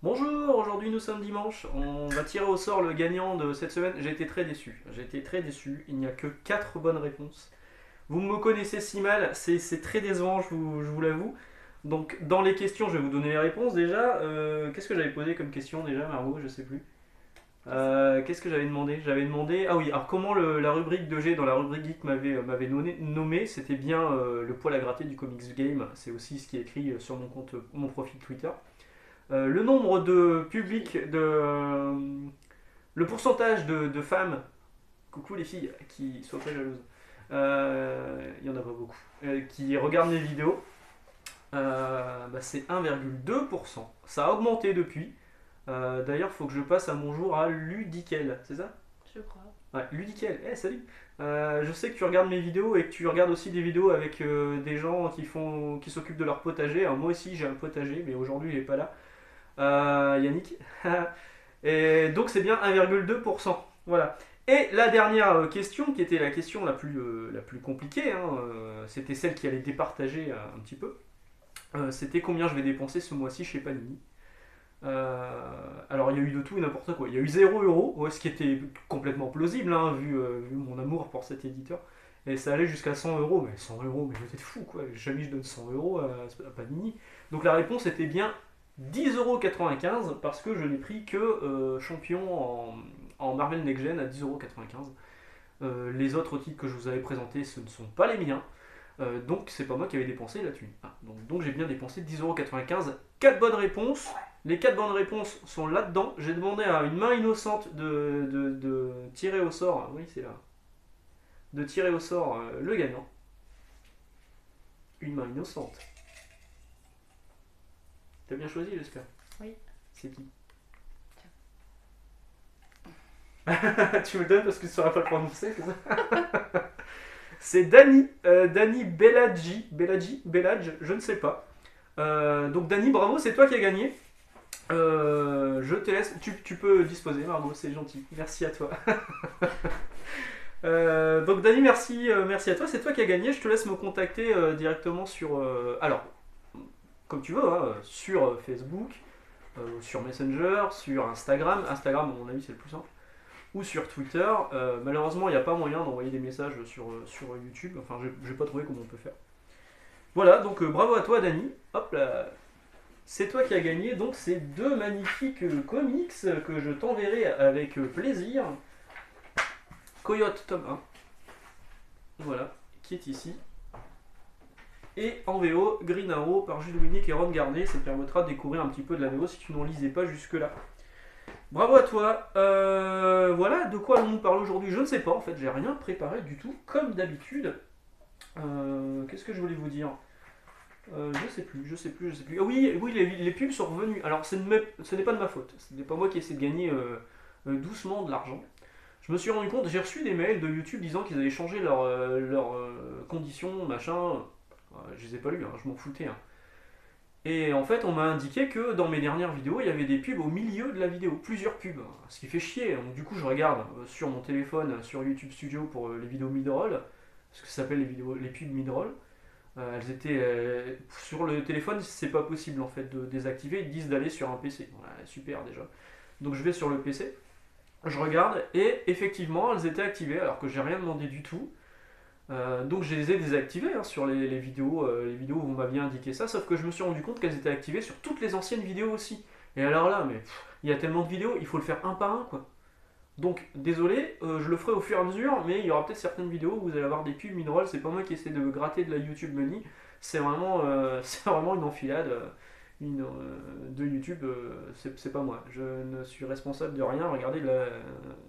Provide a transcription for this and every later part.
Bonjour, aujourd'hui nous sommes dimanche, on va tirer au sort le gagnant de cette semaine. J'ai été très déçu, il n'y a que 4 bonnes réponses. Vous me connaissez si mal, c'est très décevant, je vous l'avoue. Donc dans les questions, je vais vous donner les réponses déjà. Qu'est-ce que j'avais posé comme question déjà, Margot? Je sais plus. Qu'est-ce que j'avais demandé? J'avais demandé, ah oui, alors comment la rubrique de G dans la rubrique geek m'avait nommé, c'était bien le poil à gratter du comics game. C'est aussi ce qui est écrit sur mon compte, mon profil Twitter. Le nombre de publics, le pourcentage de femmes, coucou les filles, qui soient pas jalouses, il y en a pas beaucoup, qui regardent mes vidéos, bah, c'est 1,2%. Ça a augmenté depuis. D'ailleurs, il faut que je passe à mon jour à Ludikel, c'est ça? Je crois. Ouais, Ludikel, salut. Je sais que tu regardes mes vidéos et que tu regardes aussi des vidéos avec des gens qui s'occupent de leur potager. Alors, moi aussi j'ai un potager, mais aujourd'hui il est pas là. Yannick. Et donc c'est bien 1,2%. Voilà. Et la dernière question, qui était la question la plus compliquée, hein, c'était celle qui allait départager un petit peu. C'était combien je vais dépenser ce mois-ci chez Panini. Alors il y a eu de tout et n'importe quoi. Il y a eu 0 euros, ouais, ce qui était complètement plausible, hein, vu mon amour pour cet éditeur. Et ça allait jusqu'à 100 euros, mais 100 euros, mais vous êtes fou quoi, jamais je donne 100 euros à Panini. Donc la réponse était bien 10,95 € parce que je n'ai pris que champion en Marvel Next Gen à 10,95 €. Les autres titres que je vous avais présentés, ce ne sont pas les miens. Donc c'est pas moi qui avais dépensé la thune. Ah, donc j'ai bien dépensé 10,95 €. 4 bonnes réponses. Les 4 bonnes réponses sont là-dedans. J'ai demandé à une main innocente de tirer au sort. Oui, c'est là. De tirer au sort le gagnant. Une main innocente. T'as bien choisi, j'espère. Oui. C'est qui? Tu me le donnes parce que tu ne sauras pas le prononcer, c'est ça? C'est Dani. Dani Belladji. Belladj, je ne sais pas. Donc Dani, bravo, c'est toi qui as gagné. Je te laisse. Tu peux disposer, Margot, c'est gentil. Merci à toi. Donc Dani, merci à toi. C'est toi qui as gagné. Je te laisse me contacter directement sur. Alors, comme tu veux, hein, sur Facebook, sur Messenger, sur Instagram. Instagram, à mon avis, c'est le plus simple. Ou sur Twitter. Malheureusement, il n'y a pas moyen d'envoyer des messages sur YouTube. Enfin, j'ai pas trouvé comment on peut faire. Voilà, donc bravo à toi, Dani. Hop là. C'est toi qui as gagné donc ces deux magnifiques comics que je t'enverrai avec plaisir. Coyote tome 1, voilà, qui est ici. Et en VO, Green Arrow par Jules Winnick et Ron Garnet. Ça te permettra de découvrir un petit peu de la VO si tu n'en lisais pas jusque-là. Bravo à toi. Voilà, de quoi allons-nous parler aujourd'hui? Je ne sais pas, en fait, j'ai rien préparé du tout, comme d'habitude. Qu'est-ce que je voulais vous dire? Je sais plus. Ah oui, oui, les pubs sont revenus. Alors, ce n'est pas de ma faute. Ce n'est pas moi qui essaie de gagner doucement de l'argent. Je me suis rendu compte, j'ai reçu des mails de YouTube disant qu'ils avaient changé leurs conditions, machin. Je les ai pas lus, hein, je m'en foutais, hein. Et en fait, on m'a indiqué que dans mes dernières vidéos, il y avait des pubs au milieu de la vidéo, plusieurs pubs, ce qui fait chier. Donc, du coup, je regarde sur mon téléphone, sur YouTube Studio pour les vidéos mid-roll, ce que ça s'appelle les pubs mid-roll. Elles étaient sur le téléphone, c'est pas possible en fait de désactiver. Ils disent d'aller sur un PC. Voilà, super déjà. Donc je vais sur le PC, je regarde et effectivement elles étaient activées alors que j'ai rien demandé du tout. Donc je les ai désactivées hein, sur les vidéos où vous m'aviez indiqué ça, sauf que je me suis rendu compte qu'elles étaient activées sur toutes les anciennes vidéos aussi. Et alors là, mais il y a tellement de vidéos, il faut le faire un par un quoi. Donc désolé, je le ferai au fur et à mesure, mais il y aura peut-être certaines vidéos où vous allez avoir des pubs mid-roll. C'est pas moi qui essaie de gratter de la YouTube money, c'est vraiment une enfilade de YouTube. C'est pas moi. Je ne suis responsable de rien. Regardez, là,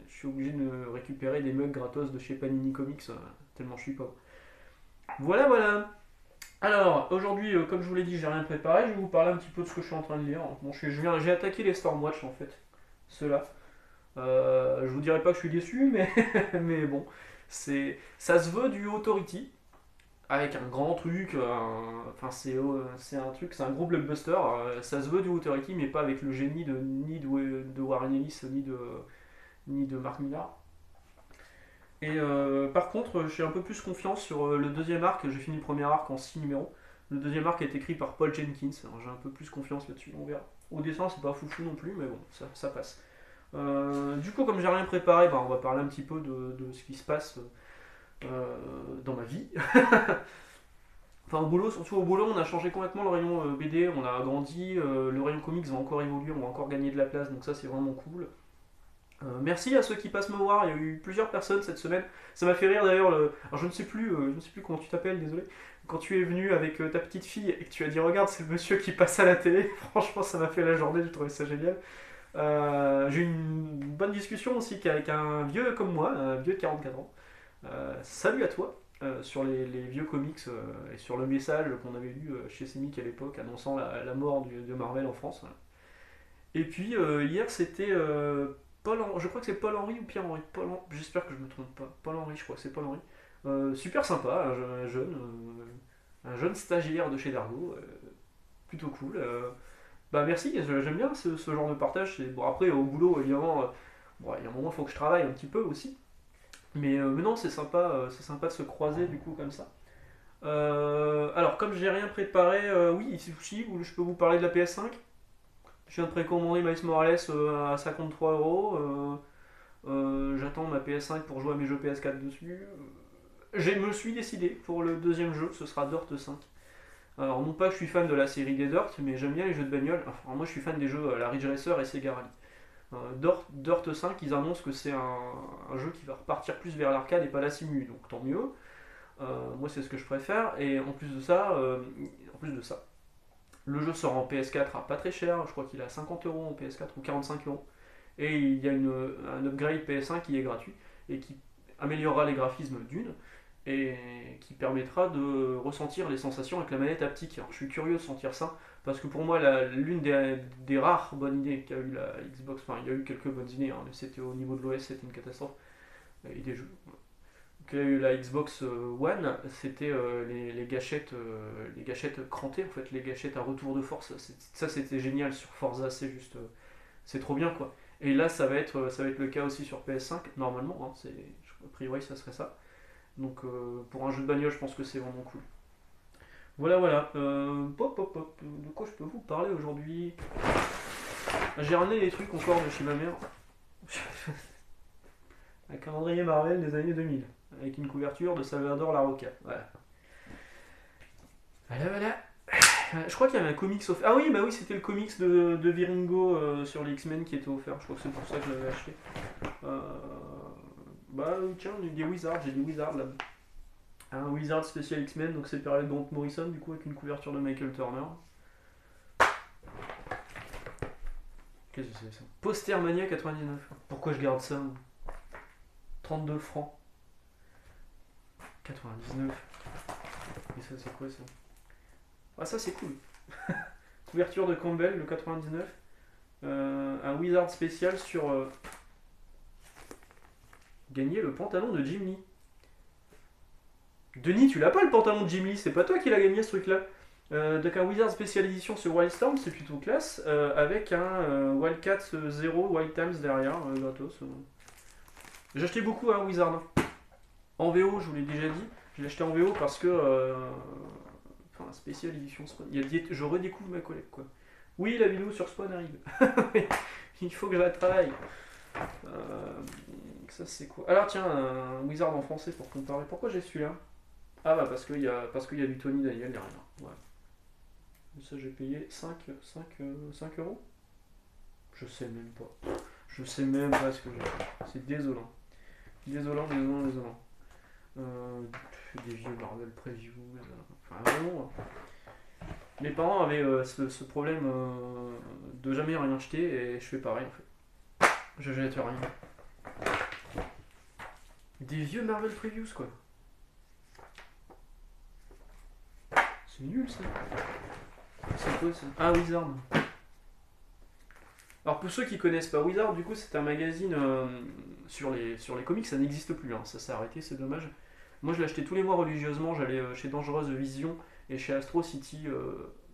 je suis obligé de me récupérer des mugs gratos de chez Panini Comics, tellement je suis pas. Voilà, voilà. Alors, aujourd'hui, comme je vous l'ai dit, j'ai rien préparé. Je vais vous parler un petit peu de ce que je suis en train de lire. Bon, j'ai attaqué les Stormwatch en fait, ceux-là. Je vous dirais pas que je suis déçu, mais, mais bon, ça se veut du Authority, avec un grand truc, enfin c'est un truc, c'est un gros blockbuster, ça se veut du Authority, mais pas avec le génie ni de Warren Ellis, ni de Mark Millar. Et par contre, j'ai un peu plus confiance sur le deuxième arc, j'ai fini le premier arc en 6 numéros, Le deuxième arc est écrit par Paul Jenkins, alors j'ai un peu plus confiance là-dessus, on verra. Au dessin, c'est pas foufou non plus, mais bon, ça passe. Du coup, comme j'ai rien préparé, bah, on va parler un petit peu de ce qui se passe dans ma vie. Enfin, au boulot, surtout au boulot, on a changé complètement le rayon BD, on a agrandi, le rayon comics va encore évoluer, on va encore gagner de la place, donc ça c'est vraiment cool. Merci à ceux qui passent me voir, il y a eu plusieurs personnes cette semaine. Ça m'a fait rire d'ailleurs. Alors je ne sais plus comment tu t'appelles, désolé. Quand tu es venu avec ta petite fille et que tu as dit regarde c'est le monsieur qui passe à la télé, franchement ça m'a fait la journée, j'ai trouvé ça génial. J'ai eu une bonne discussion aussi avec un vieux comme moi, un vieux de 44 ans. Salut à toi sur les vieux comics et sur le message qu'on avait lu chez Semic à l'époque annonçant la mort de Marvel en France. Et puis hier c'était je crois que c'est Paul Henry ou Pierre Henry. J'espère que je me trompe pas. Paul Henry, je crois que c'est Paul Henry. Super sympa, un jeune stagiaire de chez Dargo, plutôt cool. Bah merci, j'aime bien ce genre de partage. Bon après au boulot évidemment, bon, il y a un moment il faut que je travaille un petit peu aussi. Mais non c'est sympa de se croiser du coup comme ça. Alors comme j'ai rien préparé, oui ici je peux vous parler de la PS5. Je viens de précommander Miles Morales à 53 euros. J'attends ma PS5 pour jouer à mes jeux PS4 dessus. Je me suis décidé pour le deuxième jeu, ce sera Dirt 5. Alors non pas que je suis fan de la série des Dirt, mais j'aime bien les jeux de bagnole. Enfin, moi je suis fan des jeux la Ridge Racer et Sega Rally. Dirt 5, ils annoncent que c'est un jeu qui va repartir plus vers l'arcade et pas la simu, donc tant mieux. Moi c'est ce que je préfère. Et en plus de ça, le jeu sort en PS4 à pas très cher, je crois qu'il est à 50 euros en PS4 ou 45 euros. Et il y a un upgrade PS5 qui est gratuit et qui améliorera les graphismes d'une et qui permettra de ressentir les sensations avec la manette haptique. Alors je suis curieux de sentir ça parce que pour moi l'une des rares bonnes idées qu'a eu la Xbox, enfin il y a eu quelques bonnes idées, hein, mais c'était au niveau de l'OS c'était une catastrophe et des jeux. Qu'a eu la Xbox One, c'était les gâchettes crantées en fait, les gâchettes à retour de force. Ça c'était génial sur Forza, c'est juste, c'est trop bien quoi. Et là ça va être le cas aussi sur PS5 normalement, hein, a priori ça serait ça. Donc pour un jeu de bagnole, je pense que c'est vraiment cool. Voilà, voilà. De quoi je peux vous parler aujourd'hui? J'ai ramené des trucs encore de chez ma mère. Un calendrier Marvel des années 2000. Avec une couverture de Salvador Larroca. Voilà. Voilà, voilà. Je crois qu'il y avait un comics offert. Ah oui, bah oui, c'était le comics de Viringo sur les X-Men qui était offert. Je crois que c'est pour ça que je l'avais acheté. Euh, Bah tiens, des Wizards, j'ai des Wizards là. Un Wizard spécial X-Men, donc c'est période Grant Morrison, du coup, avec une couverture de Michael Turner. Qu'est-ce que c'est ça? Postermania 99. Pourquoi je garde ça? 32 francs. 99. Et ça, c'est quoi ça? Ah, ça, c'est cool. Couverture de Campbell, le 99. Un Wizard spécial sur. Gagner le pantalon de Jim Lee. Denis, tu l'as pas le pantalon de Jim Lee, c'est pas toi qui l'as gagné ce truc-là. Donc un Wizard Special Edition sur Wildstorm, c'est plutôt classe, avec un Wildcat 0 Wild Times derrière, gratos. J'ai acheté beaucoup un Wizard. En VO, je vous l'ai déjà dit, je l'ai acheté en VO parce que. Enfin, Special Edition Spawn. Je redécouvre ma collecte quoi. Oui, la vidéo sur Spawn arrive. Il faut que je la travaille. Ça c'est quoi? Alors tiens, un Wizard en français pour comparer. Pourquoi j'ai celui-là? Ah bah parce qu'il y a du Tony Daniel derrière. Ouais. Ça j'ai payé 5 euros. Je sais même pas. Je sais même pas ce que j'ai fait. C'est désolant. Désolant. Des vieux Marvel Previews. Enfin vraiment. Mes parents avaient ce problème de jamais rien acheter et je fais pareil en fait. Je jette rien. Des vieux Marvel Previews quoi. C'est nul ça. C'est quoi ça? Ah, Wizard. Alors pour ceux qui connaissent pas Wizard, du coup c'est un magazine sur les comics, ça n'existe plus, hein. Ça s'est arrêté, c'est dommage. Moi je l'achetais tous les mois religieusement, j'allais chez Dangereuse Vision et chez Astro City.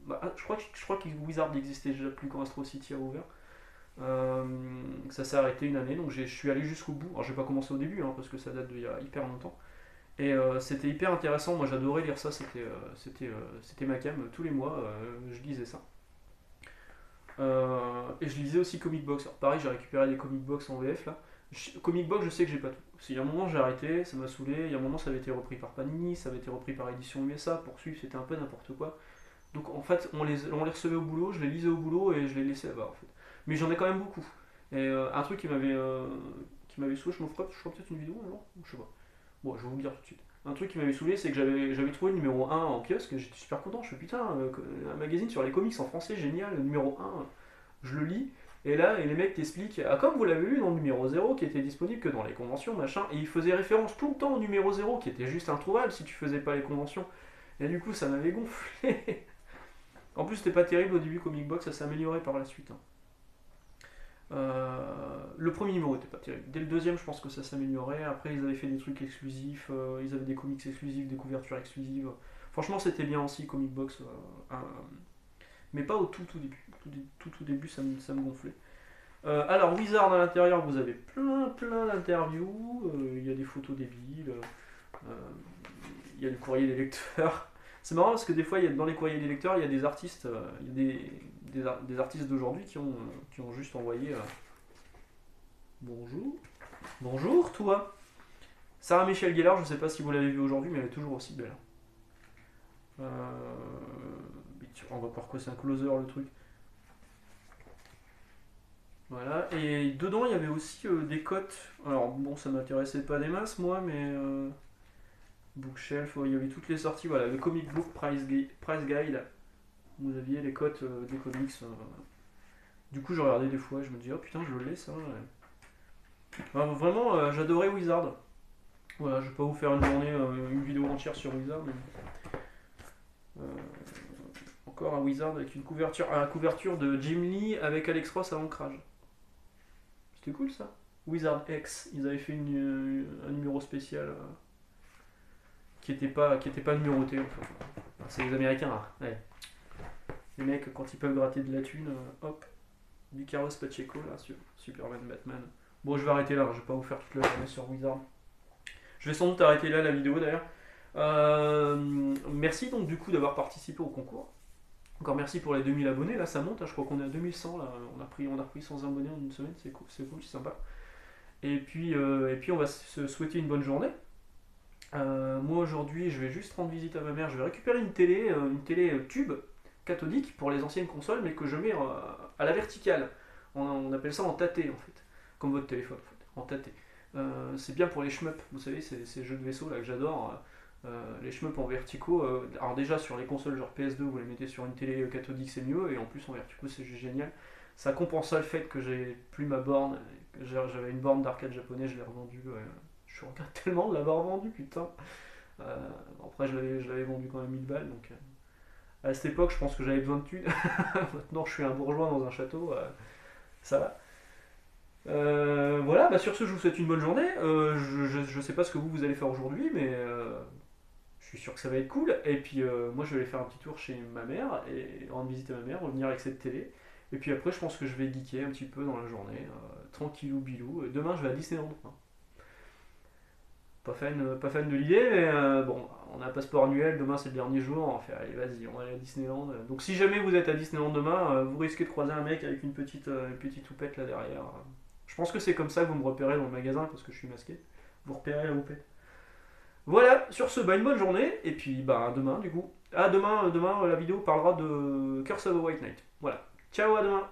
Je crois que Wizard n'existait déjà plus quand Astro City a ouvert. Ça s'est arrêté une année, donc je suis allé jusqu'au bout. Alors j'ai pas commencé au début, hein, parce que ça date d'il y a hyper longtemps. Et c'était hyper intéressant, moi j'adorais lire ça, c'était ma cam, tous les mois je lisais ça. Et je lisais aussi Comic Box. Alors pareil, j'ai récupéré des Comic Box en VF là. Comic Box, je sais que j'ai pas tout. Il y a un moment j'ai arrêté, ça m'a saoulé. Il y a un moment ça avait été repris par Panini, ça avait été repris par Édition USA. Pour suivre, c'était un peu n'importe quoi. Donc en fait, on les recevait au boulot, je les lisais au boulot et je les laissais là-bas en fait. Mais j'en ai quand même beaucoup. Et un truc qui m'avait saoulé, je ferai peut-être une vidéo un jour, je sais pas. Bon, je vais vous le dire tout de suite. Un truc qui m'avait saoulé, c'est que j'avais trouvé le numéro 1 en kiosque, et j'étais super content. Je fais putain, un magazine sur les comics en français, génial, le numéro 1, je le lis. Et les mecs t'expliquent, ah, comme vous l'avez lu dans le numéro 0 qui était disponible que dans les conventions, machin, et ils faisaient référence tout le temps au numéro 0 qui était juste introuvable si tu faisais pas les conventions. Et du coup, ça m'avait gonflé. En plus, c'était pas terrible au début, Comic Box, ça s'est amélioré par la suite, hein. Le premier numéro était pas terrible. Dès le deuxième, je pense que ça s'améliorait. Après, ils avaient fait des trucs exclusifs, ils avaient des comics exclusifs, des couvertures exclusives. Franchement, c'était bien aussi, Comic Box, mais pas au tout début. Tout début, ça me gonflait. Alors, Wizard à l'intérieur, vous avez plein d'interviews. Il y a des photos débiles. Il y a le courrier des lecteurs. C'est marrant parce que des fois, dans les courriers des lecteurs, il y a des artistes, il y a des artistes d'aujourd'hui qui ont juste envoyé bonjour. Bonjour, toi. Sarah Michelle Gellar, je ne sais pas si vous l'avez vue aujourd'hui, mais elle est toujours aussi belle. On va voir quoi, c'est un closer le truc. Voilà, et dedans il y avait aussi des cotes. Alors bon, ça m'intéressait pas des masses moi, mais Bookshelf, ouais, il y avait toutes les sorties. Voilà, le Comic Book Price Guide. Vous aviez les cotes des comics. Du coup, je regardais des fois, je me dis, oh putain, je l'ai ça. Ouais. Vraiment, j'adorais Wizard. Voilà, je vais pas vous faire une journée, une vidéo entière sur Wizard, mais euh, encore un Wizard avec une couverture de Jim Lee avec Alex Ross à l'ancrage. C'était cool ça. Wizard X, ils avaient fait un numéro spécial qui était pas numéroté en fait. C'est les Américains, hein. Ouais. Les mecs, quand ils peuvent gratter de la thune, hop, du Carlos Pacheco là sur Superman, Batman. Bon, je vais arrêter là, je vais pas vous faire toute la journée sur Wizard. Je vais sans doute arrêter là la vidéo d'ailleurs. Merci donc du coup d'avoir participé au concours. Encore merci pour les 2000 abonnés, là ça monte, hein, je crois qu'on est à 2100 là, on a repris 100 abonnés en une semaine, c'est cool, c'est sympa. Et puis on va se souhaiter une bonne journée. Moi aujourd'hui je vais juste rendre visite à ma mère, je vais récupérer une télé tube cathodique pour les anciennes consoles, mais que je mets à la verticale. On appelle ça en tâté en fait, comme votre téléphone en fait, en tâté. C'est bien pour les shmups, vous savez, ces jeux de vaisseau là que j'adore. Les shmups en verticaux, alors déjà sur les consoles genre PS2 vous les mettez sur une télé cathodique c'est mieux, et en plus en verticaux c'est juste génial. Ça compensa le fait que j'ai plus ma borne, que j'avais une borne d'arcade japonais, je l'ai revendue, je regrette tellement de l'avoir vendue putain. Après je l'avais vendu quand même 1000 balles, donc à cette époque je pense que j'avais besoin de thunes. Maintenant je suis un bourgeois dans un château, ça va. Voilà, bah sur ce je vous souhaite une bonne journée. Je sais pas ce que vous allez faire aujourd'hui, mais je suis sûr que ça va être cool. Et puis moi je vais aller faire un petit tour chez ma mère et rendre visite à ma mère, revenir avec cette télé. Et puis après je pense que je vais geeker un petit peu dans la journée, tranquillou bilou. Demain je vais à Disneyland. Hein. Pas fan de l'idée, mais bon, on a un passeport annuel, demain c'est le dernier jour, on va faire allez vas-y, on va aller à Disneyland. Donc si jamais vous êtes à Disneyland demain, vous risquez de croiser un mec avec une petite houppette là derrière. Je pense que c'est comme ça que vous me repérez dans le magasin parce que je suis masqué. Vous repérez la houppette. Voilà, sur ce, bah une bonne journée, et puis bah demain du coup. Ah demain la vidéo parlera de Curse of the White Knight. Voilà. Ciao, à demain.